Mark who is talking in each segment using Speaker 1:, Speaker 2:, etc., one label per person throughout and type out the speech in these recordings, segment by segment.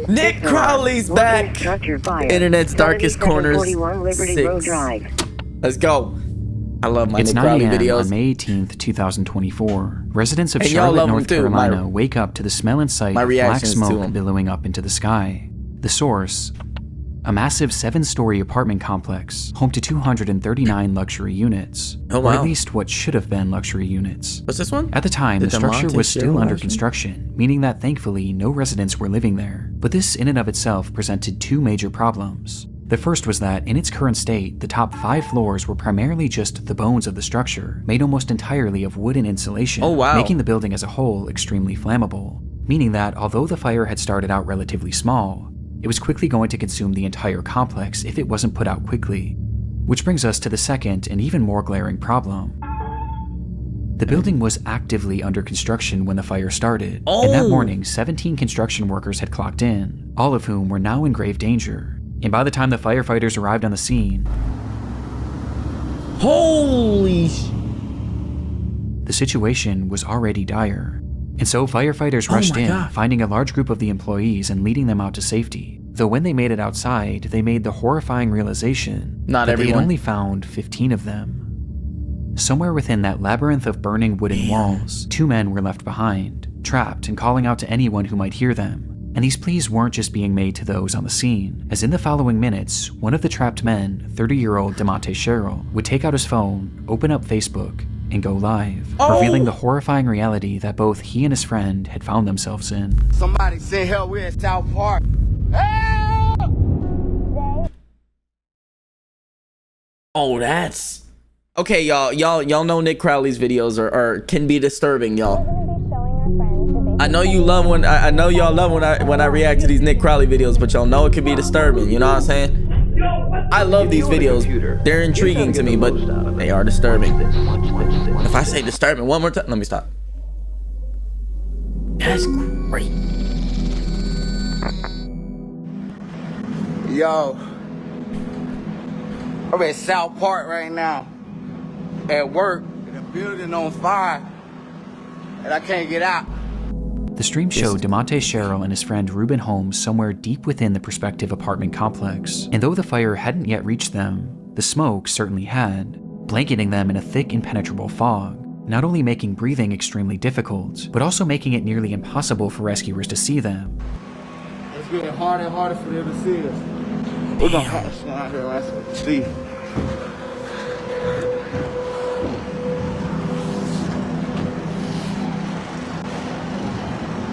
Speaker 1: Nick Crowley's back. Internet's darkest corners. 6. Let's go. I love my
Speaker 2: It's
Speaker 1: Nick
Speaker 2: 9
Speaker 1: Crowley
Speaker 2: a.m.
Speaker 1: videos.
Speaker 2: on May 18th, 2024. Residents of
Speaker 1: And y'all
Speaker 2: Charlotte,
Speaker 1: love 'em
Speaker 2: North
Speaker 1: too.
Speaker 2: Carolina wake up to the smell and sight
Speaker 1: my
Speaker 2: of black
Speaker 1: reactions to
Speaker 2: smoke
Speaker 1: 'em.
Speaker 2: billowing up into the sky. The source: a massive 7-story apartment complex, home to 239 luxury units.
Speaker 1: Oh,
Speaker 2: Or
Speaker 1: wow.
Speaker 2: at least what should have been luxury units.
Speaker 1: What's this one?
Speaker 2: At the time, the structure
Speaker 1: Monte
Speaker 2: was still
Speaker 1: Cheryl
Speaker 2: under
Speaker 1: version?
Speaker 2: construction, meaning that thankfully no residents were living there. But this in and of itself presented 2 major problems. The first was that, in its current state, the top 5 floors were primarily just the bones of the structure, made almost entirely of wooden insulation,
Speaker 1: Oh, wow.
Speaker 2: making the building as a whole extremely flammable. Meaning that, although the fire had started out relatively small, it was quickly going to consume the entire complex if it wasn't put out quickly. Which brings us to the second and even more glaring problem. The building was actively under construction when the fire started, and that
Speaker 1: Oh.
Speaker 2: morning 17 construction workers had clocked in, all of whom were now in grave danger. And by the time the firefighters arrived on the scene,
Speaker 1: Holy
Speaker 2: the situation was already dire. And so firefighters
Speaker 1: Oh
Speaker 2: rushed
Speaker 1: my
Speaker 2: in,
Speaker 1: God.
Speaker 2: finding a large group of the employees and leading them out to safety. Though when they made it outside, they made the horrifying realization
Speaker 1: Not
Speaker 2: that they
Speaker 1: everyone.
Speaker 2: had only found 15 of them. Somewhere within that labyrinth of burning wooden walls, 2 men were left behind, trapped and calling out to anyone who might hear them. And these pleas weren't just being made to those on the scene, as in the following minutes, one of the trapped men, 30-year-old DeMonte Sherrill, would take out his phone, open up Facebook, and go live, revealing the horrifying reality that both he and his friend had found themselves in.
Speaker 3: Somebody send help. We're in South Park. Help!
Speaker 1: Oh, that's okay, y'all know Nick Crowley's videos are can be disturbing, y'all. I know you love when I know y'all love when I react to these Nick Crowley videos, but y'all know it can be disturbing. You know what I'm saying? I love these videos. They're intriguing to me, but they are disturbing. If I say disturbing one more time, let me stop. That's great.
Speaker 3: Yo, I'm at South Park right now. At work, the building on fire, and I can't get out.
Speaker 2: The stream showed DeMonte Sherrill and his friend Ruben Holmes somewhere deep within the prospective apartment complex, and though the fire hadn't yet reached them, the smoke certainly had, blanketing them in a thick impenetrable fog, not only making breathing extremely difficult, but also making it nearly impossible for rescuers to see them.
Speaker 3: It's getting harder and harder for them to see us. We're gonna have to stand out here and see.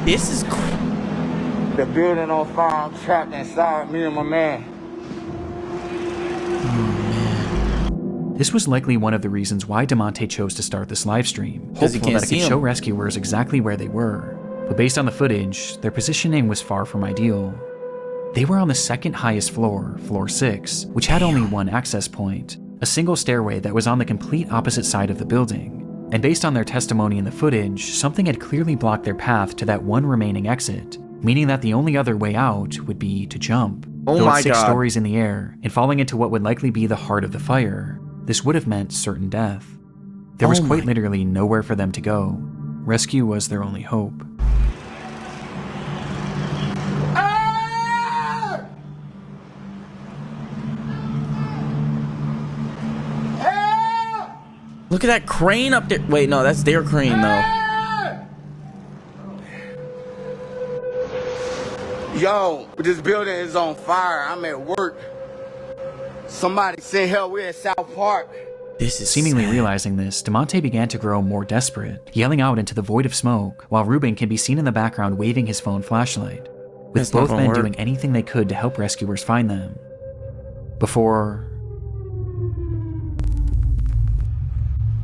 Speaker 1: This is
Speaker 3: The building on fire, I'm trapped inside, me and my man.
Speaker 2: This was likely one of the reasons why DeMonte chose to start this livestream,
Speaker 1: 'Cause he
Speaker 2: hopeful
Speaker 1: can't
Speaker 2: that it
Speaker 1: see
Speaker 2: could
Speaker 1: 'em.
Speaker 2: show rescuers exactly where they were. But based on the footage, their positioning was far from ideal. They were on the second highest floor, floor 6, which had only one access point, a single stairway that was on the complete opposite side of the building. And based on their testimony in the footage, something had clearly blocked their path to that one remaining exit, meaning that the only other way out would be to jump.
Speaker 1: Oh
Speaker 2: Though
Speaker 1: my
Speaker 2: at 6
Speaker 1: God.
Speaker 2: stories in the air, and falling into what would likely be the heart of the fire, this would have meant certain death. There was
Speaker 1: Oh
Speaker 2: quite
Speaker 1: my-
Speaker 2: literally nowhere for them to go. Rescue was their only hope.
Speaker 1: Look at that crane up there. Wait, no, that's their crane though.
Speaker 3: Yo, this building is on fire. I'm at work. Somebody send help. We're in South Park.
Speaker 1: This is
Speaker 2: Seemingly
Speaker 1: sad.
Speaker 2: realizing this, DeMonte began to grow more desperate, yelling out into the void of smoke, while Ruben can be seen in the background waving his phone flashlight, with
Speaker 1: That's not
Speaker 2: both
Speaker 1: gonna
Speaker 2: men
Speaker 1: work.
Speaker 2: doing anything they could to help rescuers find them. Before...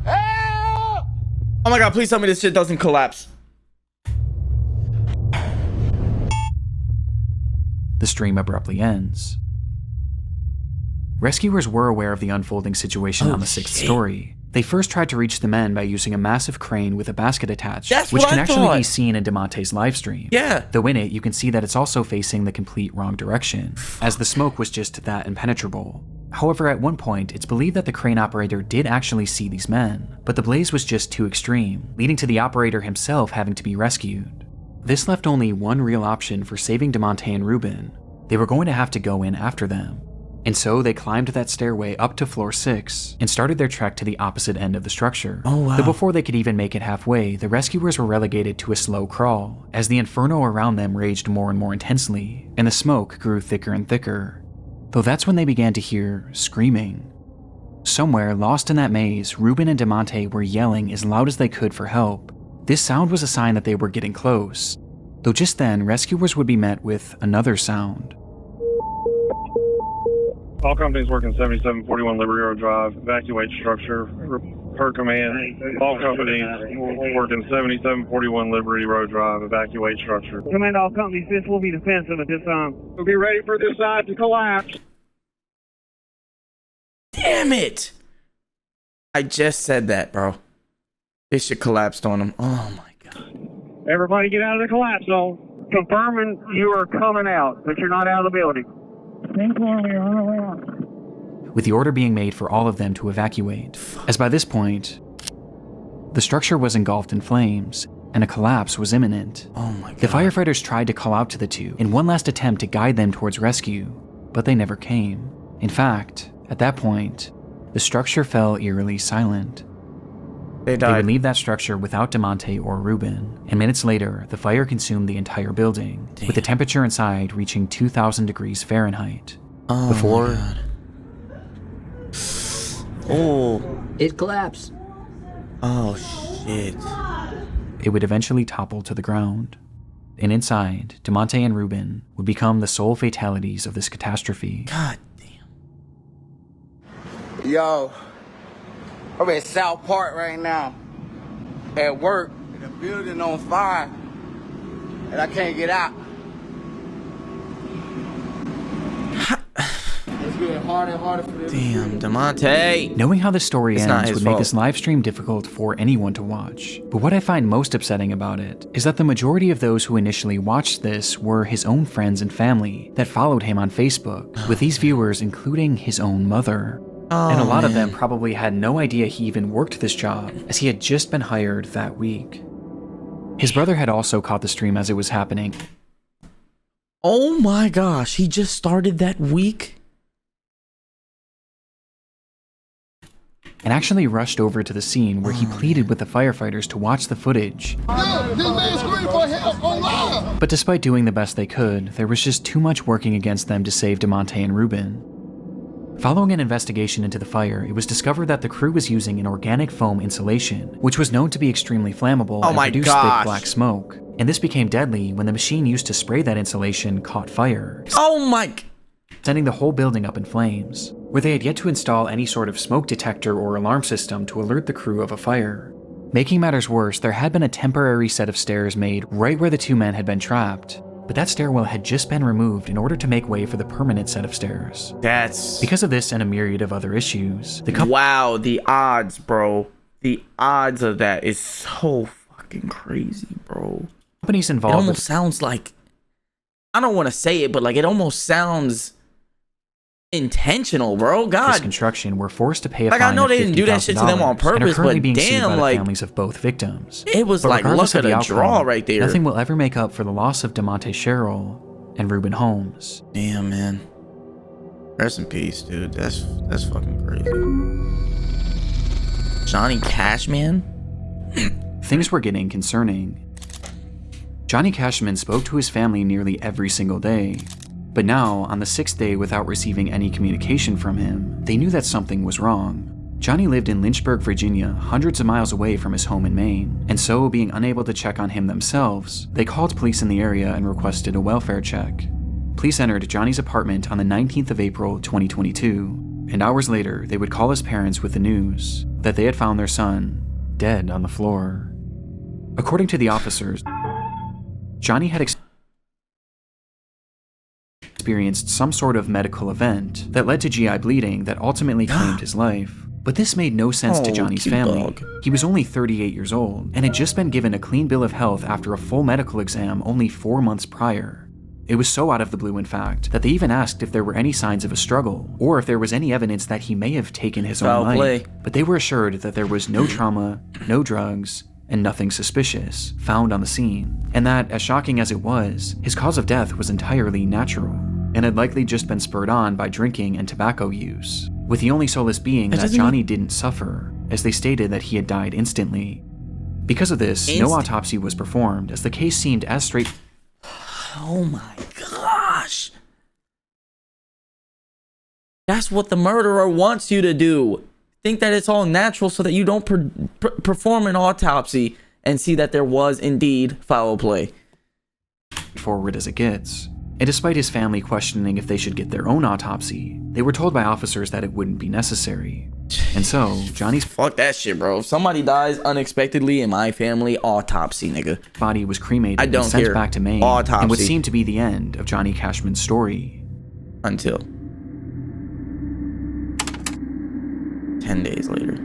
Speaker 3: Help!
Speaker 1: Oh my God, please tell me this shit doesn't collapse.
Speaker 2: the stream abruptly ends. Rescuers were aware of the unfolding situation on the 6th story. They first tried to reach the men by using a massive crane with a basket attached,
Speaker 1: That's
Speaker 2: which
Speaker 1: what
Speaker 2: can
Speaker 1: I
Speaker 2: actually be
Speaker 1: thought.
Speaker 2: seen in DeMonte's livestream.
Speaker 1: Yeah.
Speaker 2: Though in it, you can see that it's also facing the complete wrong direction, as the smoke was just that impenetrable. However, at one point, it's believed that the crane operator did actually see these men, but the blaze was just too extreme, leading to the operator himself having to be rescued. This left only one real option for saving DeMonte and Ruben. They were going to have to go in after them. And so they climbed that stairway up to floor 6 and started their trek to the opposite end of the structure.
Speaker 1: Oh, wow.
Speaker 2: But before they could even make it halfway, the rescuers were relegated to a slow crawl as the inferno around them raged more and more intensely, and the smoke grew thicker and thicker. Though that's when they began to hear screaming. Somewhere lost in that maze, Ruben and DeMonte were yelling as loud as they could for help. This sound was a sign that they were getting close. Though just then, rescuers would be met with another sound.
Speaker 4: All companies working 7741 Liberty Road Drive, evacuate structure, per command. All companies working 7741 Liberty Road Drive, evacuate structure.
Speaker 5: Command all companies, this will be defensive at this time. We'll be ready for this side to collapse.
Speaker 1: Damn it! I just said that, bro. This shit collapsed on him. Oh my god.
Speaker 5: Everybody get out of the collapse zone. Confirming you are coming out, but you're not out of the building.
Speaker 2: With the order being made for all of them to evacuate, as by this point, the structure was engulfed in flames, and a collapse was imminent.
Speaker 1: Oh my god.
Speaker 2: The firefighters tried to call out to the two in one last attempt to guide them towards rescue, but they never came. In fact, at that point, the structure fell eerily silent.
Speaker 1: They
Speaker 2: They
Speaker 1: died.
Speaker 2: would leave that structure without DeMonte or Ruben, and minutes later, the fire consumed the entire building, with the temperature inside reaching 2,000 degrees Fahrenheit.
Speaker 1: Oh
Speaker 2: Before-
Speaker 1: my god. Oh.
Speaker 6: It collapsed.
Speaker 1: Oh shit.
Speaker 2: It would eventually topple to the ground. And inside, DeMonte and Ruben would become the sole fatalities of this catastrophe.
Speaker 1: God damn.
Speaker 3: Yo, I'm at South Park right now. At work, the building on fire, and I can't get out. It's getting harder and harder for them.
Speaker 1: Damn, DeMonte.
Speaker 2: Knowing how this story
Speaker 1: It's not
Speaker 2: ends
Speaker 1: his
Speaker 2: would make
Speaker 1: fault.
Speaker 2: this live stream difficult for anyone to watch. But what I find most upsetting about it is that the majority of those who initially watched this were his own friends and family that followed him on Facebook, with these viewers including his own mother. And a lot of them probably had no idea he even worked this job, as he had just been hired that week. His brother had also caught the stream as it was happening,
Speaker 1: Oh my gosh, he just started that week?
Speaker 2: and actually rushed over to the scene where he pleaded with the firefighters to watch the footage.
Speaker 7: This man screamed for help on live.
Speaker 2: But despite doing the best they could, there was just too much working against them to save DeMonte and Ruben. Following an investigation into the fire, it was discovered that the crew was using an organic foam insulation, which was known to be extremely flammable and
Speaker 1: my
Speaker 2: produce
Speaker 1: gosh.
Speaker 2: thick black smoke. And this became deadly when the machine used to spray that insulation caught fire,
Speaker 1: Oh my.
Speaker 2: sending the whole building up in flames, where they had yet to install any sort of smoke detector or alarm system to alert the crew of a fire. Making matters worse, there had been a temporary set of stairs made right where the two men had been trapped, but that stairwell had just been removed in order to make way for the permanent set of stairs.
Speaker 1: That's.
Speaker 2: Because of this and a myriad of other issues, the company
Speaker 1: Wow, the odds, bro. The odds of that is so fucking crazy, bro.
Speaker 2: companies
Speaker 1: It
Speaker 2: involved
Speaker 1: almost sounds like, I don't want to say it, but like it almost sounds intentional, bro.
Speaker 2: with this
Speaker 1: God.
Speaker 2: construction were forced to pay a
Speaker 1: Like, I
Speaker 2: fine
Speaker 1: know
Speaker 2: of
Speaker 1: they didn't do that shit to them on
Speaker 2: $50,000 and are
Speaker 1: purpose,
Speaker 2: currently
Speaker 1: but
Speaker 2: being sued
Speaker 1: damn,
Speaker 2: by the
Speaker 1: like,
Speaker 2: families of both victims.
Speaker 1: it was
Speaker 2: But
Speaker 1: like
Speaker 2: regardless
Speaker 1: luck of the
Speaker 2: outcome,
Speaker 1: draw right there.
Speaker 2: Nothing will ever make up for the loss of DeMonte Sherrill and Ruben Holmes.
Speaker 1: Damn, man. Rest in peace, dude. That's fucking crazy. Johnny Cashman?
Speaker 2: Things were getting concerning. Johnny Cashman spoke to his family nearly every single day, but now, on the 6th day without receiving any communication from him, they knew that something was wrong. Johnny lived in Lynchburg, Virginia, hundreds of miles away from his home in Maine, and so, being unable to check on him themselves, they called police in the area and requested a welfare check. Police entered Johnny's apartment on the 19th of April, 2022, and hours later, they would call his parents with the news that they had found their son dead on the floor. According to the officers, Johnny had experienced some sort of medical event that led to GI bleeding that ultimately claimed his life. But this made no sense to
Speaker 1: Oh,
Speaker 2: Johnny's
Speaker 1: cute
Speaker 2: family.
Speaker 1: dog.
Speaker 2: He was only 38 years old and had just been given a clean bill of health after a full medical exam only 4 months prior. It was so out of the blue, in fact, that they even asked if there were any signs of a struggle, or if there was any evidence that he may have taken his
Speaker 1: Foul
Speaker 2: own life.
Speaker 1: play.
Speaker 2: But they were assured that there was no trauma, no drugs, and nothing suspicious found on the scene, and that, as shocking as it was, his cause of death was entirely natural, and had likely just been spurred on by drinking and tobacco use, with the only solace being that Johnny didn't suffer, as they stated that he had died instantly. Because of this, no autopsy was performed, as the case seemed as straight.
Speaker 1: Oh my gosh. That's what the murderer wants you to do. Think that it's all natural so that you don't perform an autopsy and see that there was indeed foul play.
Speaker 2: Forward as it gets. And despite his family questioning if they should get their own autopsy, they were told by officers that it wouldn't be necessary. And so, Johnny's
Speaker 1: fuck that shit, bro. If somebody dies unexpectedly in my family, autopsy, nigga.
Speaker 2: Body was cremated and sent back to Maine,
Speaker 1: autopsy.
Speaker 2: And what seemed to be the end of Johnny Cashman's story.
Speaker 1: Until 10 days later.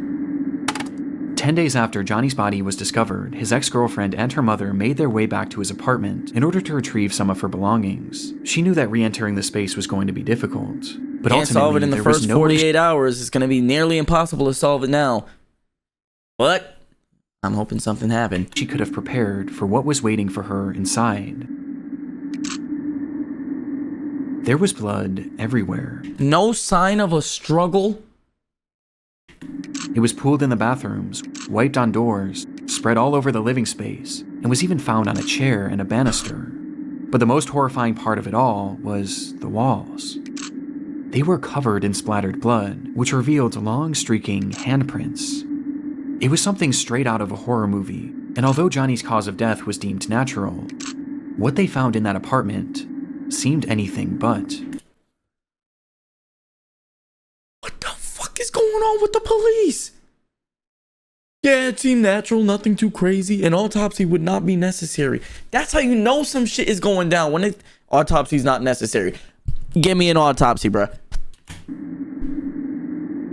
Speaker 2: 10 days after Johnny's body was discovered, his ex-girlfriend and her mother made their way back to his apartment in order to retrieve some of her belongings. She knew that re-entering the space was going to be difficult, but
Speaker 1: can't solve it in the first 48 hours. It's going to be nearly impossible to solve it now. But I'm hoping something happened.
Speaker 2: She could have prepared for what was waiting for her inside. There was blood everywhere.
Speaker 1: No sign of a struggle.
Speaker 2: It was pooled in the bathrooms, wiped on doors, spread all over the living space, and was even found on a chair and a banister. But the most horrifying part of it all was the walls. They were covered in splattered blood, which revealed long streaking handprints. It was something straight out of a horror movie, and although Johnny's cause of death was deemed natural, what they found in that apartment seemed anything but.
Speaker 1: What the fuck is going on with the police? Yeah, it seemed natural, nothing too crazy. An autopsy would not be necessary. That's how you know some shit is going down when autopsy's not necessary. Give me an autopsy, bruh.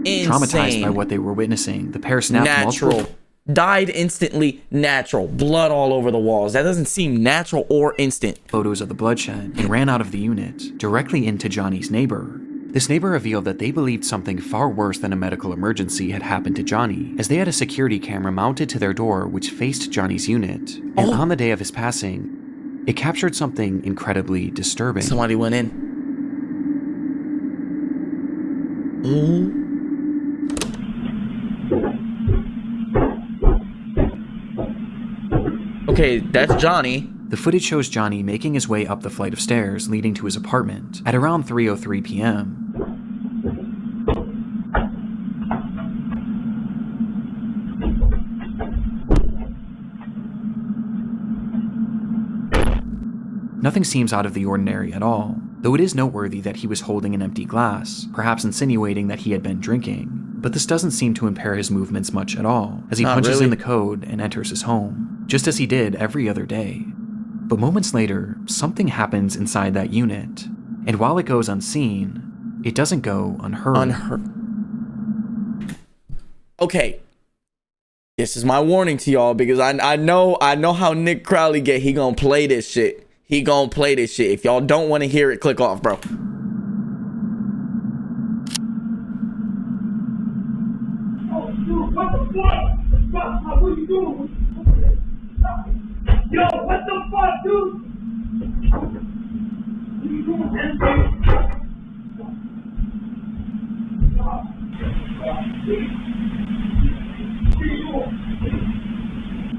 Speaker 1: Insane.
Speaker 2: Traumatized by what they were witnessing, the pair snapped
Speaker 1: multiple. Died instantly, natural. Blood all over the walls. That doesn't seem natural or instant.
Speaker 2: Photos of the bloodshed and ran out of the unit directly into Johnny's neighbor. This neighbor revealed that they believed something far worse than a medical emergency had happened to Johnny, as they had a security camera mounted to their door which faced Johnny's unit. And on the day of his passing, it captured something incredibly disturbing.
Speaker 1: Somebody went in. Okay, that's Johnny.
Speaker 2: The footage shows Johnny making his way up the flight of stairs leading to his apartment at around 3:03 p.m. Nothing seems out of the ordinary at all, though it is noteworthy that he was holding an empty glass, perhaps insinuating that he had been drinking. But this doesn't seem to impair his movements much at all, as he punches in the code and enters his home, just as he did every other day. But moments later, something happens inside that unit, and while it goes unseen, it doesn't go unheard.
Speaker 1: Okay. This is my warning to y'all, because I know how Nick Crowley get. He gonna play this shit. He gonna play this shit. If y'all don't want to hear it, click off, bro.
Speaker 6: What the fuck? What are you doing? Yo, what the fuck, dude? What are you doing, man?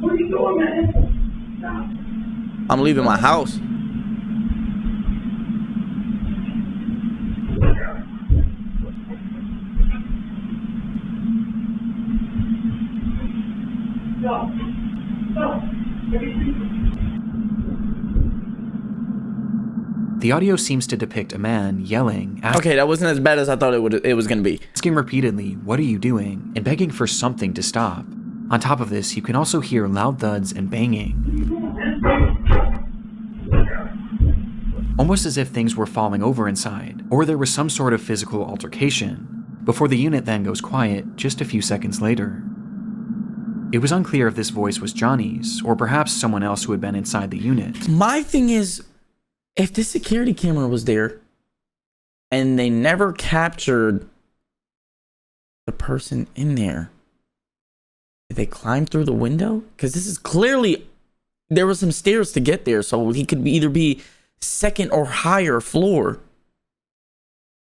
Speaker 6: What are you doing, man?
Speaker 1: I'm leaving my house.
Speaker 2: The audio seems to depict a man yelling,
Speaker 1: okay, that wasn't as bad as I thought it was gonna be.
Speaker 2: Asking repeatedly, "What are you doing?" and begging for something to stop. On top of this, you can also hear loud thuds and banging. Almost as if things were falling over inside, or there was some sort of physical altercation, before the unit then goes quiet just a few seconds later. It was unclear if this voice was Johnny's, or perhaps someone else who had been inside the unit.
Speaker 1: My thing is, if this security camera was there, and they never captured the person in there, Did they climb through the window? Because this is clearly, there were some stairs to get there, so he could either be second or higher floor.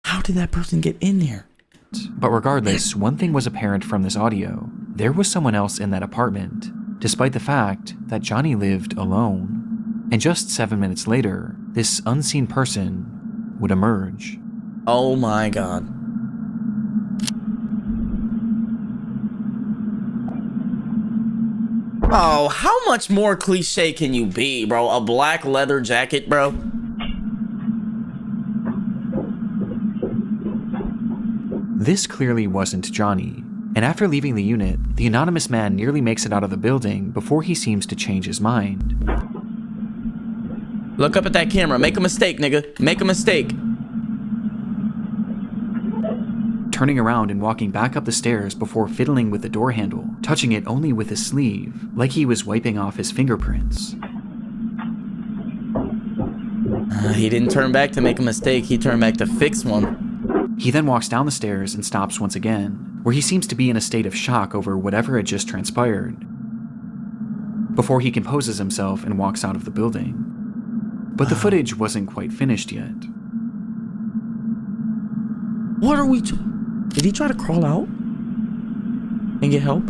Speaker 1: How did that person get in there?
Speaker 2: But regardless, one thing was apparent from this audio. There was someone else in that apartment, despite the fact that Johnny lived alone. And just 7 minutes later, this unseen person would emerge.
Speaker 1: Oh my God. Oh, how much more cliche can you be, bro? A black leather jacket, bro?
Speaker 2: This clearly wasn't Johnny, and after leaving the unit, the anonymous man nearly makes it out of the building before he seems to change his mind.
Speaker 1: Look up at that camera. Make a mistake, nigga. Make a mistake.
Speaker 2: Turning around and walking back up the stairs before fiddling with the door handle, touching it only with his sleeve, like he was wiping off his fingerprints.
Speaker 1: He didn't turn back to make a mistake. He turned back to fix one.
Speaker 2: He then walks down the stairs and stops once again, where he seems to be in a state of shock over whatever had just transpired, before he composes himself and walks out of the building. But the footage wasn't quite finished yet.
Speaker 1: What are we... Did he try to crawl out and get help?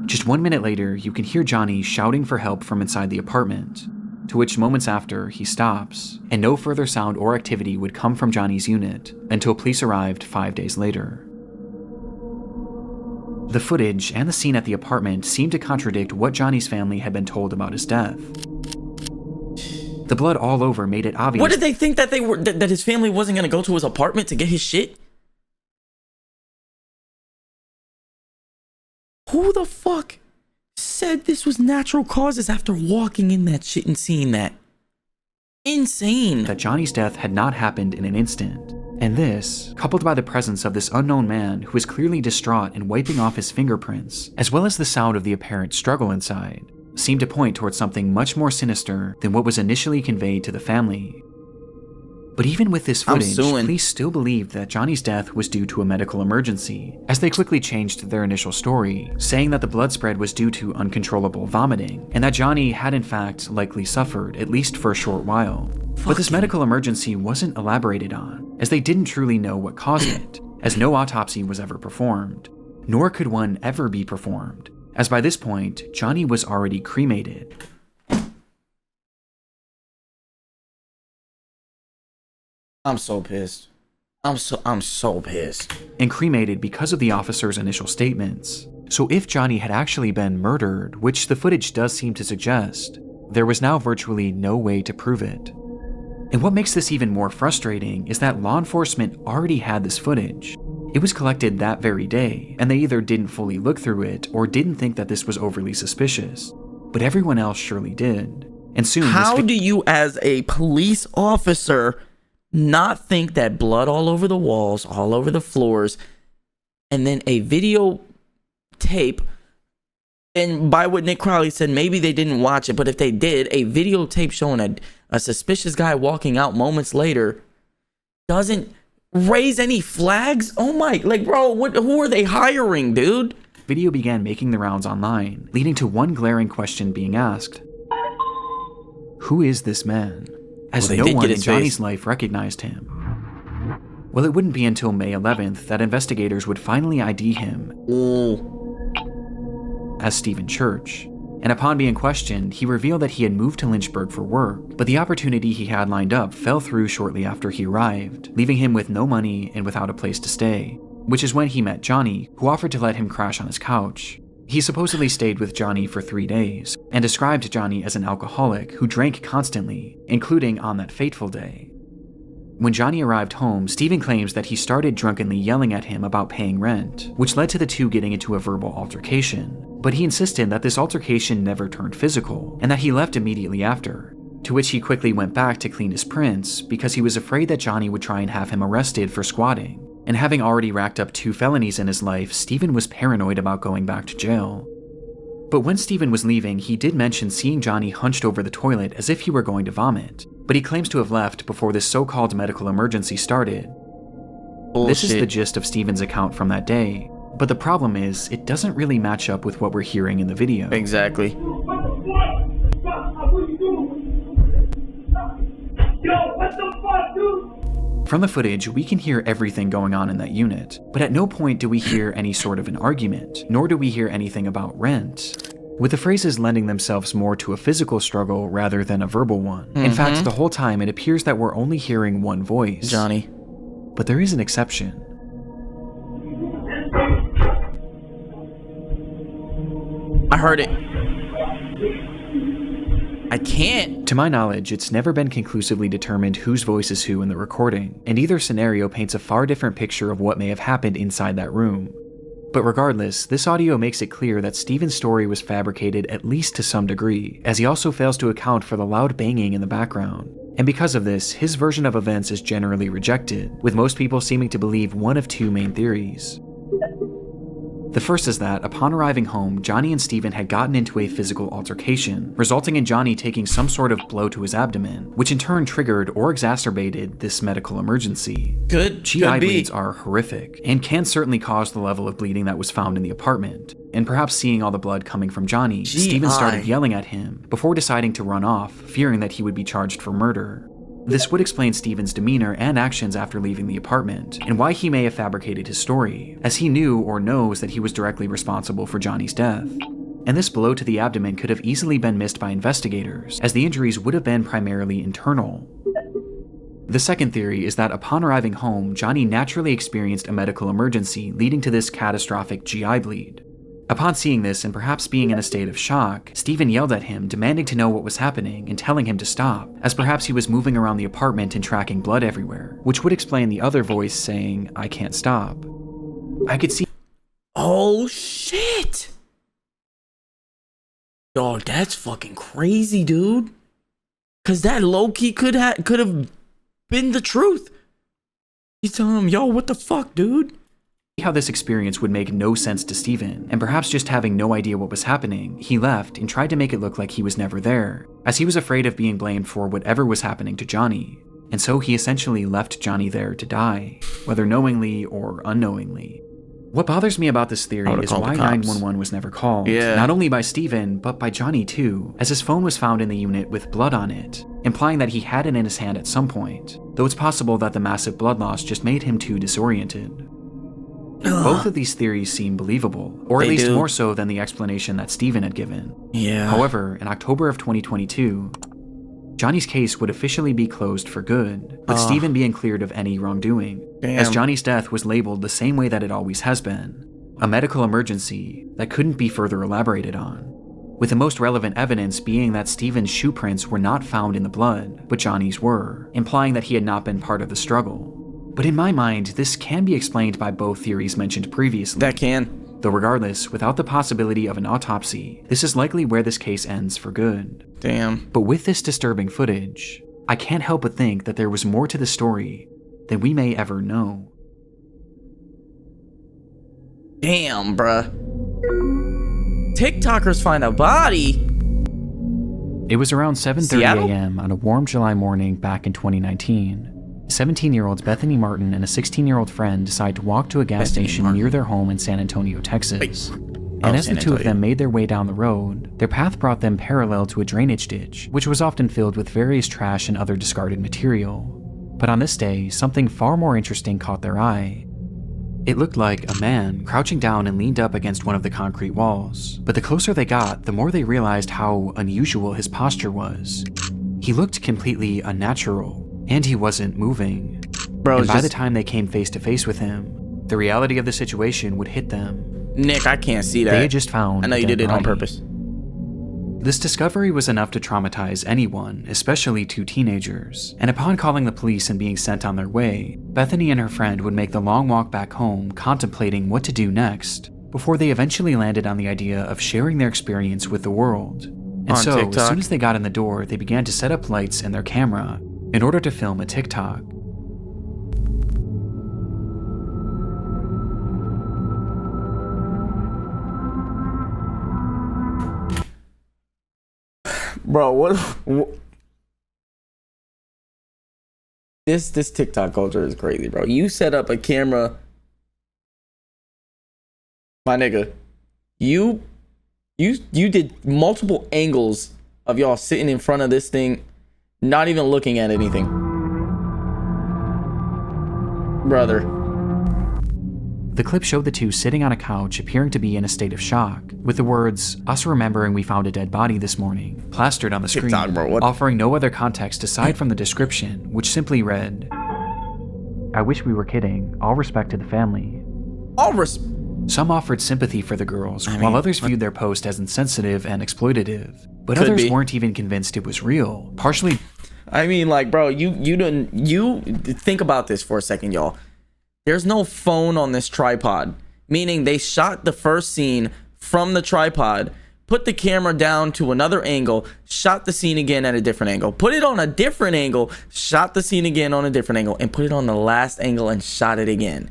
Speaker 2: Just 1 minute later, you can hear Johnny shouting for help from inside the apartment, to which moments after, he stops, and no further sound or activity would come from Johnny's unit until police arrived 5 days later. The footage and the scene at the apartment seemed to contradict what Johnny's family had been told about his death. The blood all over made it obvious.
Speaker 1: What did they think that that his family wasn't gonna go to his apartment to get his shit? Who the fuck said this was natural causes after walking in that shit and seeing that? Insane.
Speaker 2: That Johnny's death had not happened in an instant. And this, coupled by the presence of this unknown man who was clearly distraught and wiping off his fingerprints, as well as the sound of the apparent struggle inside, seemed to point towards something much more sinister than what was initially conveyed to the family. But even with this footage, police still believed that Johnny's death was due to a medical emergency, as they quickly changed their initial story, saying that the blood spread was due to uncontrollable vomiting, and that Johnny had in fact likely suffered, at least for a short while. But this medical emergency wasn't elaborated on, as they didn't truly know what caused it, as no autopsy was ever performed, nor could one ever be performed, as by this point, Johnny was already cremated.
Speaker 1: I'm so pissed. I'm so pissed.
Speaker 2: And cremated because of the officer's initial statements. So if Johnny had actually been murdered, which the footage does seem to suggest, there was now virtually no way to prove it. And what makes this even more frustrating is that law enforcement already had this footage. It was collected that very day, and they either didn't fully look through it or didn't think that this was overly suspicious. But everyone else surely did. And soon,
Speaker 1: how do you, as a police officer, not think that blood all over the walls, all over the floors, and then a video tape, and by what Nick Crowley said, maybe they didn't watch it, but if they did, a videotape showing a suspicious guy walking out moments later doesn't raise any flags? Oh my, like, bro, who are they hiring, dude?
Speaker 2: Video began making the rounds online, leading to one glaring question being asked. Who is this man? As no one in Johnny's life recognized him. Well, it wouldn't be until May 11th that investigators would finally ID him as Stephen Church. And upon being questioned, he revealed that he had moved to Lynchburg for work, but the opportunity he had lined up fell through shortly after he arrived, leaving him with no money and without a place to stay, which is when he met Johnny, who offered to let him crash on his couch. He supposedly stayed with Johnny for 3 days, and described Johnny as an alcoholic who drank constantly, including on that fateful day. When Johnny arrived home, Stephen claims that he started drunkenly yelling at him about paying rent, which led to the two getting into a verbal altercation, but he insisted that this altercation never turned physical, and that he left immediately after, to which he quickly went back to clean his prints because he was afraid that Johnny would try and have him arrested for squatting. And having already racked up 2 felonies in his life, Stephen was paranoid about going back to jail. But when Stephen was leaving, he did mention seeing Johnny hunched over the toilet as if he were going to vomit, but he claims to have left before this so-called medical emergency started, This is the
Speaker 1: Bullshit.
Speaker 2: gist of Steven's account from that day, but the problem is, it doesn't really match up with what we're hearing in the video.
Speaker 1: Exactly.
Speaker 6: What the fuck? Stop. What you doing? Yo, what the fuck, dude?
Speaker 2: From the footage, we can hear everything going on in that unit, but at no point do we hear any sort of an argument, nor do we hear anything about rent, with the phrases lending themselves more to a physical struggle rather than a verbal one. In fact, the whole time it appears that we're only hearing one voice.
Speaker 1: Johnny.
Speaker 2: But there is an exception.
Speaker 1: I heard it. I can't.
Speaker 2: To my knowledge, it's never been conclusively determined whose voice is who in the recording, and either scenario paints a far different picture of what may have happened inside that room. But regardless, this audio makes it clear that Steven's story was fabricated at least to some degree, as he also fails to account for the loud banging in the background. And because of this, his version of events is generally rejected, with most people seeming to believe one of two main theories. The first is that, upon arriving home, Johnny and Steven had gotten into a physical altercation, resulting in Johnny taking some sort of blow to his abdomen, which in turn triggered or exacerbated this medical emergency. GI bleeds are horrific, and can certainly cause the level of bleeding that was found in the apartment. And perhaps seeing all the blood coming from Johnny, Steven started yelling at him, before deciding to run off, fearing that he would be charged for murder. This would explain Steven's demeanor and actions after leaving the apartment, and why he may have fabricated his story, as he knew or knows that he was directly responsible for Johnny's death. And this blow to the abdomen could have easily been missed by investigators, as the injuries would have been primarily internal. The second theory is that upon arriving home, Johnny naturally experienced a medical emergency leading to this catastrophic GI bleed. Upon seeing this and perhaps being in a state of shock, Steven yelled at him, demanding to know what was happening and telling him to stop, as perhaps he was moving around the apartment and tracking blood everywhere, which would explain the other voice saying, "I can't stop." I could see.
Speaker 1: Oh shit. Dog, that's fucking crazy, dude. Cause that low-key could have been the truth. He's telling him, yo, what the fuck, dude?
Speaker 2: How this experience would make no sense to Steven, and perhaps just having no idea what was happening, he left and tried to make it look like he was never there, as he was afraid of being blamed for whatever was happening to Johnny. And so he essentially left Johnny there to die, whether knowingly or unknowingly. What bothers me about this theory is why 911 was never called, not only by Steven, but by Johnny too, as his phone was found in the unit with blood on it, implying that he had it in his hand at some point, though it's possible that the massive blood loss just made him too disoriented. Both of these theories seem believable, or at least more so than the explanation that Steven had given. However, in October of 2022, Johnny's case would officially be closed for good, with Steven being cleared of any wrongdoing, as Johnny's death was labeled the same way that it always has been, a medical emergency that couldn't be further elaborated on, with the most relevant evidence being that Steven's shoe prints were not found in the blood, but Johnny's were, implying that he had not been part of the struggle. But in my mind, this can be explained by both theories mentioned previously.
Speaker 1: That can.
Speaker 2: Though regardless, without the possibility of an autopsy, this is likely where this case ends for good.
Speaker 1: Damn.
Speaker 2: But with this disturbing footage, I can't help but think that there was more to the story than we may ever know.
Speaker 1: Damn, bruh. TikTokers find a body?
Speaker 2: It was around 7:30
Speaker 1: Seattle?
Speaker 2: a.m. on a warm July morning back in 2019. 17-year-olds Bethany Martin and a 16-year-old friend decide to walk to a gas station near their home in San Antonio, Texas. And as the two of them made their way down the road, their path brought them parallel to a drainage ditch, which was often filled with various trash and other discarded material. But on this day, something far more interesting caught their eye. It looked like a man crouching down and leaned up against one of the concrete walls, but the closer they got, the more they realized how unusual his posture was. He looked completely unnatural, and he wasn't moving. And by the time they came face to face with him, the reality of the situation would hit them.
Speaker 1: Nick, I can't see that.
Speaker 2: They had just found
Speaker 1: I know you did it on
Speaker 2: body.
Speaker 1: purpose.
Speaker 2: This discovery was enough to traumatize anyone, especially two teenagers, and upon calling the police and being sent on their way, Bethany and her friend would make the long walk back home contemplating what to do next, before they eventually landed on the idea of sharing their experience with the world. And so,
Speaker 1: TikTok.
Speaker 2: as soon as they got in the door, they began to set up lights in their camera in order to film a TikTok.
Speaker 1: Bro, what? This TikTok culture is crazy, bro. You set up a camera, my nigga. You did multiple angles of y'all sitting in front of this thing, not even looking at anything, brother.
Speaker 2: The clip showed the two sitting on a couch appearing to be in a state of shock, with the words, "Us remembering we found a dead body this morning," plastered on the screen,
Speaker 1: TikTok, bro, what?
Speaker 2: offering no other context aside from the description, which simply read, "I wish we were kidding. All respect to the family." Some offered sympathy for the girls, while others viewed their post as insensitive and exploitative. But
Speaker 1: Could
Speaker 2: others
Speaker 1: be.
Speaker 2: weren't even convinced it was real, partially.
Speaker 1: I mean, like, bro, you think about this for a second, y'all. There's no phone on this tripod, meaning they shot the first scene from the tripod, put the camera down to another angle, shot the scene again at a different angle, put it on a different angle, shot the scene again on a different angle, and put it on the last angle and shot it again.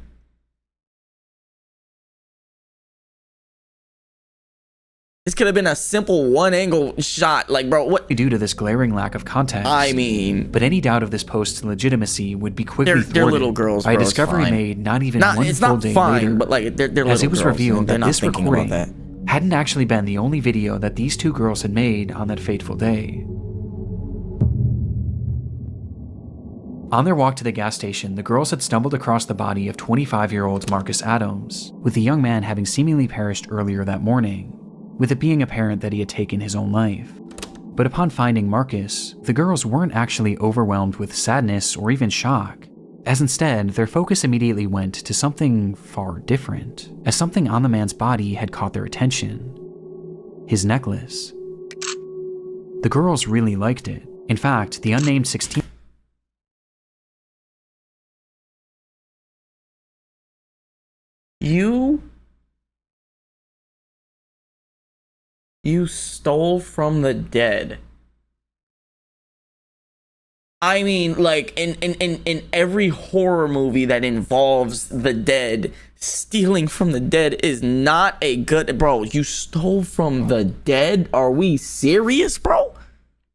Speaker 1: This could have been a simple one angle shot. Like, bro, what?
Speaker 2: due to this glaring lack of context.
Speaker 1: I mean,
Speaker 2: But any doubt of this post's legitimacy would be quickly
Speaker 1: they're
Speaker 2: thwarted
Speaker 1: little girls,
Speaker 2: by a
Speaker 1: bro, it's
Speaker 2: discovery
Speaker 1: fine.
Speaker 2: made not even one
Speaker 1: it's
Speaker 2: full
Speaker 1: not
Speaker 2: day
Speaker 1: fine,
Speaker 2: later,
Speaker 1: but like they're little
Speaker 2: as it was
Speaker 1: girls,
Speaker 2: revealed
Speaker 1: and they're
Speaker 2: that
Speaker 1: not
Speaker 2: this
Speaker 1: thinking about
Speaker 2: recording
Speaker 1: that.
Speaker 2: hadn't actually been the only video that these two girls had made on that fateful day. On their walk to the gas station, the girls had stumbled across the body of 25-year-old Marcus Adams, with the young man having seemingly perished earlier that morning, with it being apparent that he had taken his own life. But upon finding Marcus, the girls weren't actually overwhelmed with sadness or even shock, as instead, their focus immediately went to something far different, as something on the man's body had caught their attention. His necklace. The girls really liked it. In fact, the unnamed 16
Speaker 1: You stole from the dead. I mean, like, in every horror movie that involves the dead, stealing from the dead is not a good... Bro, you stole from the dead? Are we serious, bro?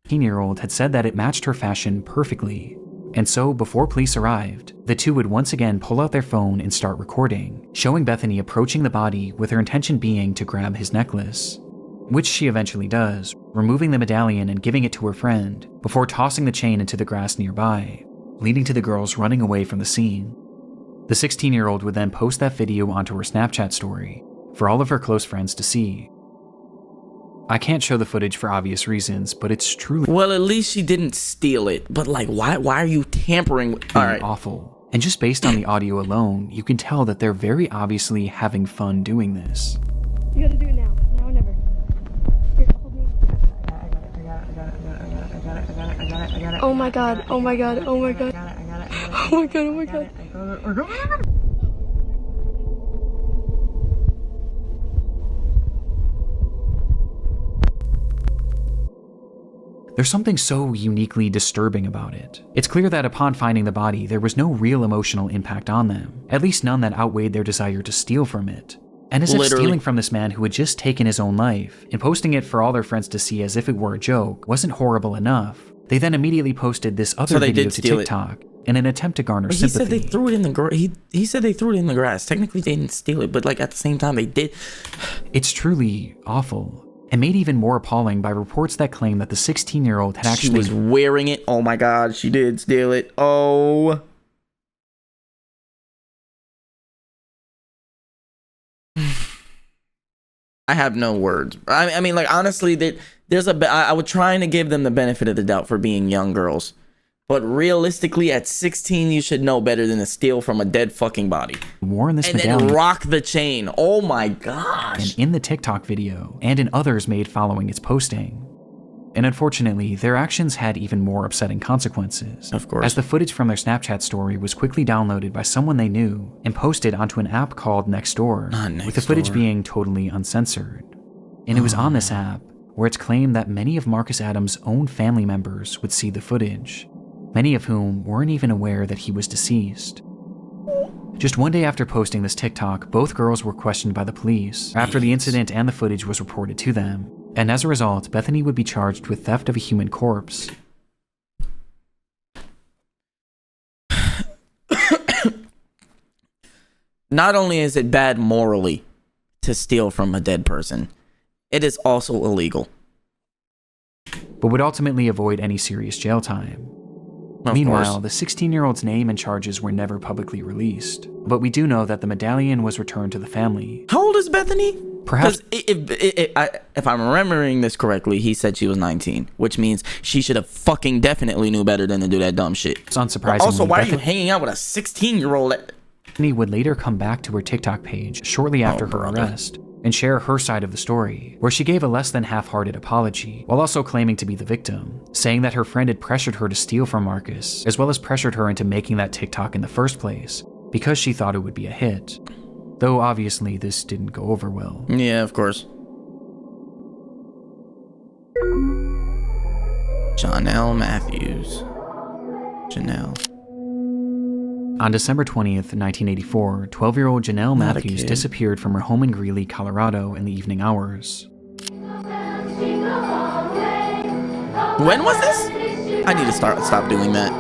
Speaker 2: 18-year-old had said that it matched her fashion perfectly. And so, before police arrived, the two would once again pull out their phone and start recording, showing Bethany approaching the body with her intention being to grab his necklace. Which she eventually does, removing the medallion and giving it to her friend, before tossing the chain into the grass nearby, leading to the girls running away from the scene. The 16-year-old would then post that video onto her Snapchat story, for all of her close friends to see. I can't show the footage for obvious reasons, but it's truly
Speaker 1: Well, at least she didn't steal it. But, like, why are you tampering with... All right.
Speaker 2: awful. And just based on the audio alone, you can tell that they're very obviously having fun doing this.
Speaker 8: You gotta do it now. Now or never. Here, hold me.
Speaker 6: I got it.
Speaker 8: Oh my god. Oh my god. Oh my god.
Speaker 6: I got it.
Speaker 8: Oh my god. Oh my god.
Speaker 2: There's something so uniquely disturbing about it. It's clear that upon finding the body, there was no real emotional impact on them, at least none that outweighed their desire to steal from it. And as if
Speaker 1: Literally.
Speaker 2: stealing from this man who had just taken his own life and posting it for all their friends to see as if it were a joke wasn't horrible enough, they then immediately posted this other
Speaker 1: So they
Speaker 2: video
Speaker 1: did
Speaker 2: to
Speaker 1: steal it.
Speaker 2: TikTok in an attempt to garner
Speaker 1: He said
Speaker 2: sympathy.
Speaker 1: they threw it in the grass. He said they threw it in the grass. Technically, they didn't steal it, but, like, at the same time, they did.
Speaker 2: It's truly awful, and made even more appalling by reports that claim that the 16-year-old had
Speaker 1: She
Speaker 2: actually
Speaker 1: was wearing it. Oh my god, she did steal it. Oh. I have no words. I mean, like, honestly, I was trying to give them the benefit of the doubt for being young girls. But realistically, at 16, you should know better than to steal from a dead fucking body.
Speaker 2: worn this
Speaker 1: And
Speaker 2: medallion.
Speaker 1: then rock the chain. Oh my gosh.
Speaker 2: And in the TikTok video, and in others made following its posting. And unfortunately, their actions had even more upsetting consequences.
Speaker 1: Of course.
Speaker 2: As the footage from their Snapchat story was quickly downloaded by someone they knew and posted onto an app called Nextdoor, with the footage
Speaker 1: Nextdoor.
Speaker 2: being totally uncensored. And it was on this app where it's claimed that many of Marcus Adams' own family members would see the footage, many of whom weren't even aware that he was deceased. Just one day after posting this TikTok, both girls were questioned by the police after the incident and the footage was reported to them. And as a result, Bethany would be charged with theft of a human corpse.
Speaker 1: not only is it bad morally to steal from a dead person, it is also illegal.
Speaker 2: But would ultimately avoid any serious jail time.
Speaker 1: Of
Speaker 2: Meanwhile,
Speaker 1: course.
Speaker 2: the 16-year-old's name and charges were never publicly released, but we do know that the medallion was returned to the family.
Speaker 1: How old is Bethany?
Speaker 2: Perhaps-
Speaker 1: If I'm remembering this correctly, he said she was 19, which means she should have fucking definitely knew better than to do that dumb shit.
Speaker 2: It's unsurprisingly,
Speaker 1: Also, why are you
Speaker 2: Bethany
Speaker 1: hanging out with a 16-year-old?
Speaker 2: would later come back to her TikTok page shortly after her
Speaker 1: brother.
Speaker 2: arrest and share her side of the story, where she gave a less than half-hearted apology, while also claiming to be the victim, saying that her friend had pressured her to steal from Marcus, as well as pressured her into making that TikTok in the first place, because she thought it would be a hit. Though obviously this didn't go over well.
Speaker 1: Yeah, of course. Janelle Matthews. Janelle.
Speaker 2: On December 20th, 1984, 12-year-old Janelle
Speaker 1: Not a
Speaker 2: Matthews
Speaker 1: kid.
Speaker 2: disappeared from her home in Greeley, Colorado in the evening hours.
Speaker 1: When was this? I need to stop doing that.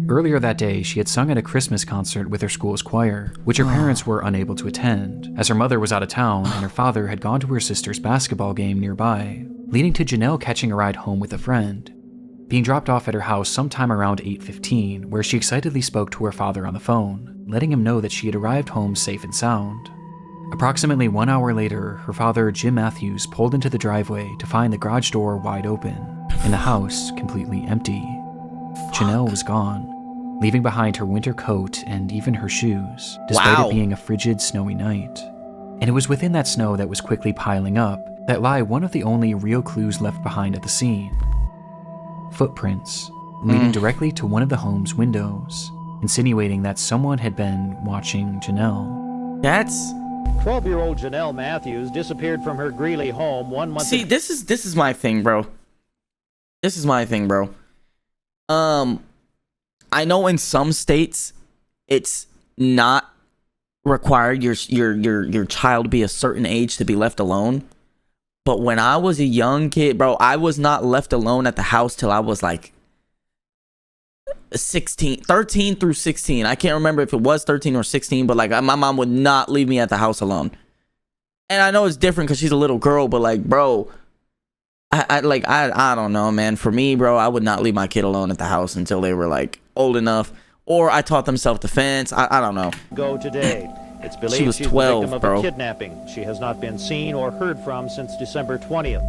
Speaker 2: Earlier that day, she had sung at a Christmas concert with her school's choir, which her parents were unable to attend, as her mother was out of town and her father had gone to her sister's basketball game nearby, leading to Janelle catching a ride home with a friend, being dropped off at her house sometime around 8:15, where she excitedly spoke to her father on the phone, letting him know that she had arrived home safe and sound. Approximately 1 hour later, her father, Jim Matthews, pulled into the driveway to find the garage door wide open, and the house completely empty. Janelle was gone, leaving behind her winter coat and even her shoes, despite
Speaker 1: Wow.
Speaker 2: it being a frigid, snowy night. And it was within that snow that was quickly piling up that lie one of the only real clues left behind at the scene. Footprints, leading directly to one of the home's windows, insinuating that someone had been watching Janelle.
Speaker 1: That's
Speaker 9: 12-year-old Janelle Matthews disappeared from her Greeley home 1 month
Speaker 1: see, this is my thing, bro. This is my thing, bro. I know in some states it's not required your child be a certain age to be left alone. But when I was a young kid, bro, I was not left alone at the house till I was like 13 through 16. I can't remember if it was 13 or 16, but like my mom would not leave me at the house alone. And I know it's different because she's a little girl, but like, bro, I don't know, man. For me, bro, I would not leave my kid alone at the house until they were like old enough, or I taught them self-defense. I don't know.
Speaker 9: ago today. It's believed
Speaker 1: She was
Speaker 9: she's
Speaker 1: 12,
Speaker 9: the victim of
Speaker 1: bro.
Speaker 9: a kidnapping. She has not been seen or heard from since December 20th.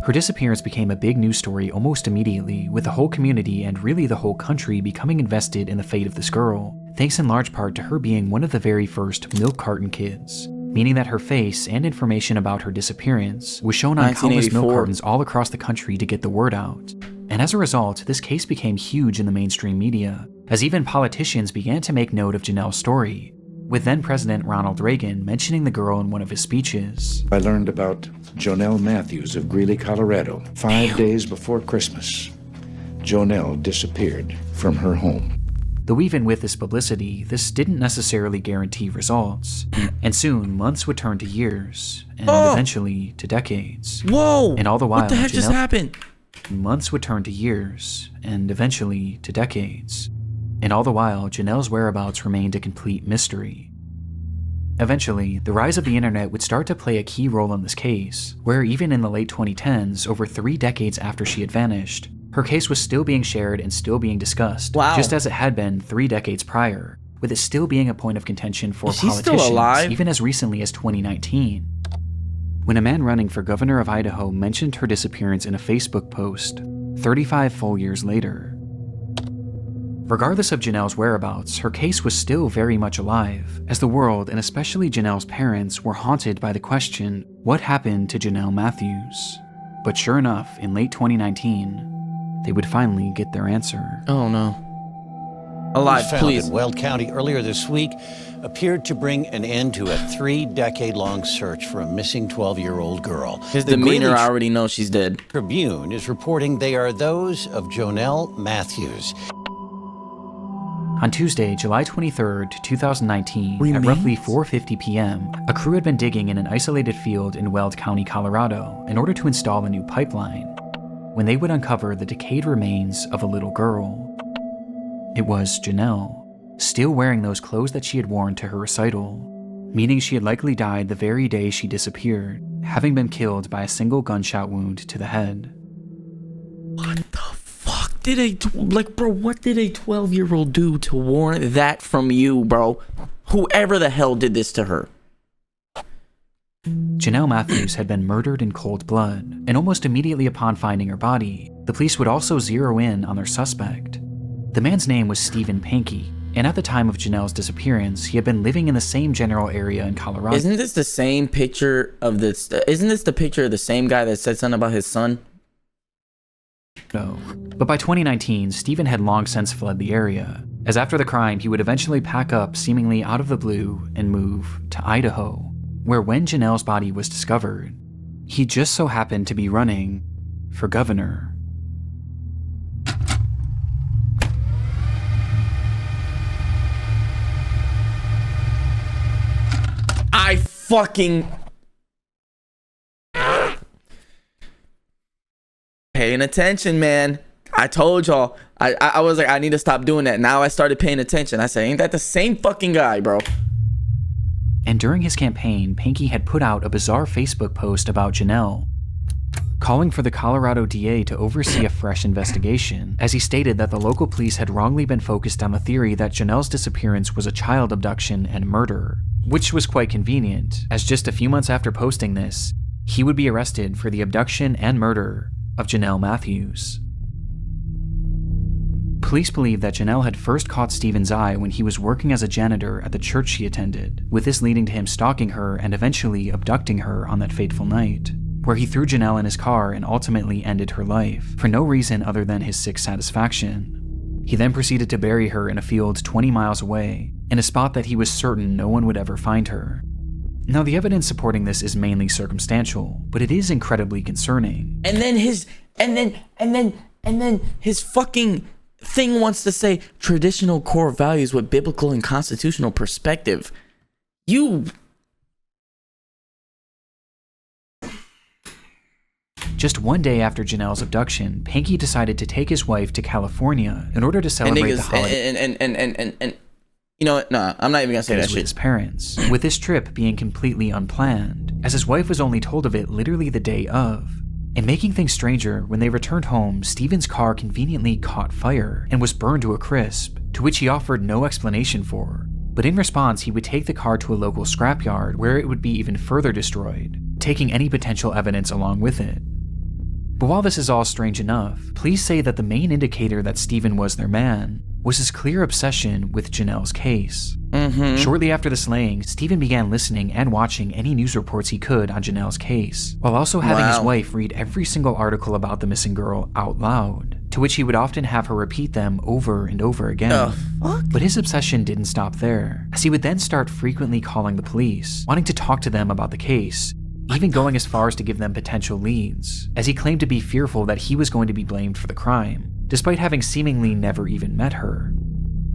Speaker 2: Her disappearance became a big news story almost immediately, with the whole community and really the whole country becoming invested in the fate of this girl, thanks in large part to her being one of the very first milk carton kids, meaning that her face and information about her disappearance was shown on countless milk
Speaker 1: 1984.
Speaker 2: cartons all across the country to get the word out. And as a result, this case became huge in the mainstream media, as even politicians began to make note of Janelle's story, with then-President Ronald Reagan mentioning the girl in one of his speeches.
Speaker 10: I learned about Janelle Matthews of Greeley, Colorado, 5 days before Christmas. Janelle disappeared from her home.
Speaker 2: Though even with this publicity, this didn't necessarily guarantee results, and soon months would turn to years, and eventually to decades.
Speaker 1: Whoa!
Speaker 2: And all the while,
Speaker 1: what the heck just happened?
Speaker 2: Months would turn to years, and eventually to decades. And all the while, Janelle's whereabouts remained a complete mystery. Eventually, the rise of the internet would start to play a key role in this case, where even in the late 2010s, over 3 decades after she had vanished, her case was still being shared and still being discussed,
Speaker 1: Wow.
Speaker 2: just as it had been 3 decades prior, with it still being a point of contention for
Speaker 1: Is she still
Speaker 2: politicians,
Speaker 1: alive?
Speaker 2: even as recently as 2019. When a man running for governor of Idaho mentioned her disappearance in a Facebook post, 35 full years later. Regardless of Janelle's whereabouts, her case was still very much alive, as the world, and especially Janelle's parents, were haunted by the question, what happened to Janelle Matthews? But sure enough, in late 2019, they would finally get their answer.
Speaker 1: Oh no. Alive,
Speaker 11: found
Speaker 1: please.
Speaker 11: in Weld County earlier this week appeared to bring an end to a 3-decade-long search for a missing 12-year-old girl.
Speaker 1: His
Speaker 11: The
Speaker 1: demeanor,
Speaker 11: Greeley
Speaker 1: I already know she's dead.
Speaker 11: Tribune is reporting they are those of Janelle Matthews.
Speaker 2: On Tuesday, July 23rd, 2019,
Speaker 1: Remains?
Speaker 2: at roughly 4:50 p.m., a crew had been digging in an isolated field in Weld County, Colorado, in order to install a new pipeline, when they would uncover the decayed remains of a little girl. It was Janelle. still wearing those clothes that she had worn to her recital, meaning she had likely died the very day she disappeared, having been killed by a single gunshot wound to the head.
Speaker 1: What the fuck did bro, what did a 12-year-old do to warrant that from you, bro? Whoever the hell did this to her.
Speaker 2: Jonelle Matthews had been murdered in cold blood, and almost immediately upon finding her body, the police would also zero in on their suspect. The man's name was Stephen Pankey, and at the time of Jonelle's disappearance, he had been living in the same general area in Colorado.
Speaker 1: Isn't this the same picture of this? Isn't this the picture of the same guy that said something about his son?
Speaker 2: No. But by 2019, Stephen had long since fled the area, as after the crime, he would eventually pack up seemingly out of the blue and move to Idaho, where when Jonelle's body was discovered, he just so happened to be running for governor.
Speaker 1: I fucking... Paying attention, man. I told y'all. I was like, I need to stop doing that. Now I started paying attention. I said, ain't that the same fucking guy, bro?
Speaker 2: And during his campaign, Pankey had put out a bizarre Facebook post about Jonelle, calling for the Colorado DA to oversee a fresh investigation, as he stated that the local police had wrongly been focused on the theory that Jonelle's disappearance was a child abduction and murder, which was quite convenient, as just a few months after posting this, he would be arrested for the abduction and murder of Jonelle Matthews. Police believe that Jonelle had first caught Stephen's eye when he was working as a janitor at the church she attended, with this leading to him stalking her and eventually abducting her on that fateful night, where he threw Jonelle in his car and ultimately ended her life, for no reason other than his sick satisfaction. He then proceeded to bury her in a field 20 miles away, in a spot that he was certain no one would ever find her. Now, the evidence supporting this is mainly circumstantial, but it is incredibly concerning.
Speaker 1: And then his fucking thing wants to say traditional core values with biblical and constitutional perspective. You...
Speaker 2: Just one day after Jonelle's abduction, Pankey decided to take his wife to California in order to celebrate the holiday.
Speaker 1: And you know what? No, I'm not even gonna say that shit.
Speaker 2: With his parents, with this trip being completely unplanned, as his wife was only told of it literally the day of. And making things stranger, when they returned home, Stephen's car conveniently caught fire and was burned to a crisp, to which he offered no explanation for. But in response, he would take the car to a local scrapyard where it would be even further destroyed, taking any potential evidence along with it. But while this is all strange enough, police say that the main indicator that Stephen was their man was his clear obsession with Jonelle's case. Shortly after the slaying, Stephen began listening and watching any news reports he could on Jonelle's case, while also having his wife read every single article about the missing girl out loud, to which he would often have her repeat them over and over again. But his obsession didn't stop there, as he would then start frequently calling the police, wanting to talk to them about the case, even going as far as to give them potential leads, as he claimed to be fearful that he was going to be blamed for the crime, despite having seemingly never even met her.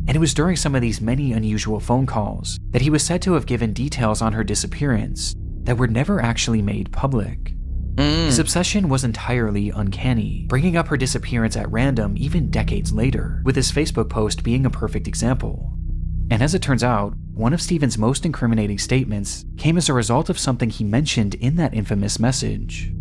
Speaker 2: And it was during some of these many unusual phone calls that he was said to have given details on her disappearance that were never actually made public. His obsession was entirely uncanny, bringing up her disappearance at random even decades later, with his Facebook post being a perfect example. And as it turns out, one of Stephen's most incriminating statements came as a result of something he mentioned in that infamous message.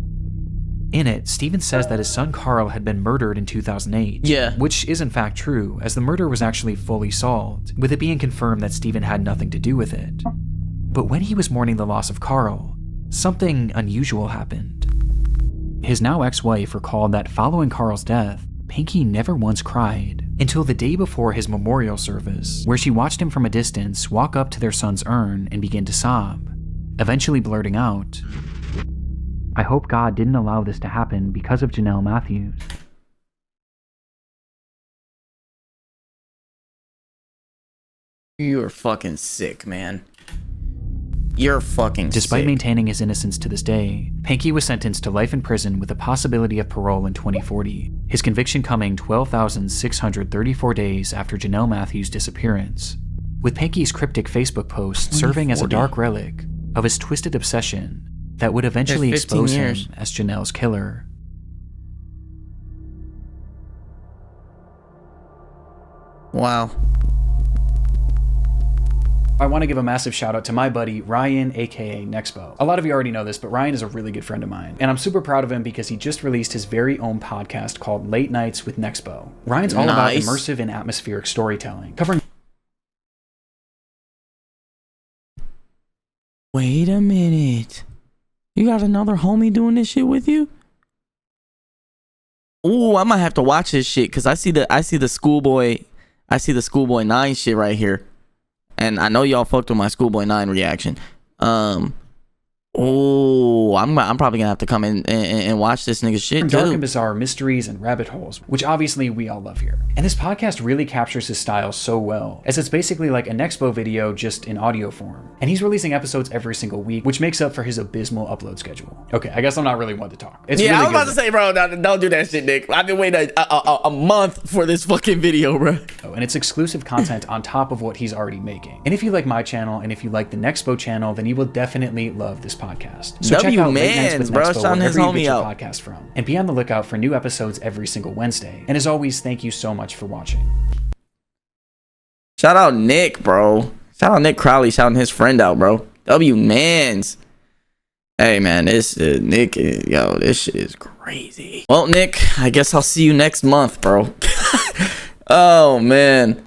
Speaker 2: In it, Stephen says that his son Carl had been murdered in 2008.
Speaker 1: Yeah.
Speaker 2: Which is in fact true, as the murder was actually fully solved, with it being confirmed that Stephen had nothing to do with it. But when he was mourning the loss of Carl, something unusual happened. His now ex-wife recalled that following Carl's death, Pankey never once cried, until the day before his memorial service, where she watched him from a distance walk up to their son's urn and begin to sob, eventually blurting out, "I hope God didn't allow this to happen because of Jonelle Matthews."
Speaker 1: You're fucking sick, man. You're fucking
Speaker 2: Despite
Speaker 1: sick.
Speaker 2: maintaining his innocence to this day, Pankey was sentenced to life in prison with the possibility of parole in 2040, his conviction coming 12,634 days after Jonelle Matthews' disappearance, with Pankey's cryptic Facebook post serving as a dark relic of his twisted obsession that would eventually expose him as Jonelle's killer.
Speaker 1: Wow.
Speaker 2: I want to give a massive shout out to my buddy Ryan, aka Nexpo. A lot of you already know this, but Ryan is a really good friend of mine, and I'm super proud of him because he just released his very own podcast called Late Nights with Nexpo. Ryan's all about immersive and atmospheric storytelling, covering...
Speaker 1: Wait a minute. You got another homie doing this shit with you? Ooh, I might have to watch this shit because I see the Schoolboy 9 shit right here. And I know y'all fucked with my Schoolboy 9 reaction. Oh, I'm probably gonna have to come in and watch this nigga shit too.
Speaker 2: Dark and bizarre mysteries and rabbit holes, which obviously we all love here. And this podcast really captures his style so well, as it's basically like a Nexpo video just in audio form. And he's releasing episodes every single week, which makes up for his abysmal upload schedule. Okay, I guess I'm not really one to talk. It's
Speaker 1: yeah,
Speaker 2: really
Speaker 1: I was about to say, bro, don't do that shit, Nick. I've been waiting a month for this fucking video, bro.
Speaker 2: And it's exclusive content on top of what he's already making. And if you like my channel and if you like the Nexpo channel, then you will definitely love this podcast. So check out Late Nights with Nexpo wherever you get your podcast from. And be on the lookout for new episodes every single Wednesday. And as always, thank you so much for watching.
Speaker 1: Shout out Nick, bro. Shout out Nick Crowley shouting his friend out, bro. W-Mans. Hey, man, this Nick, yo, this shit is crazy. Well, Nick, I guess I'll see you next month, bro. Oh, man.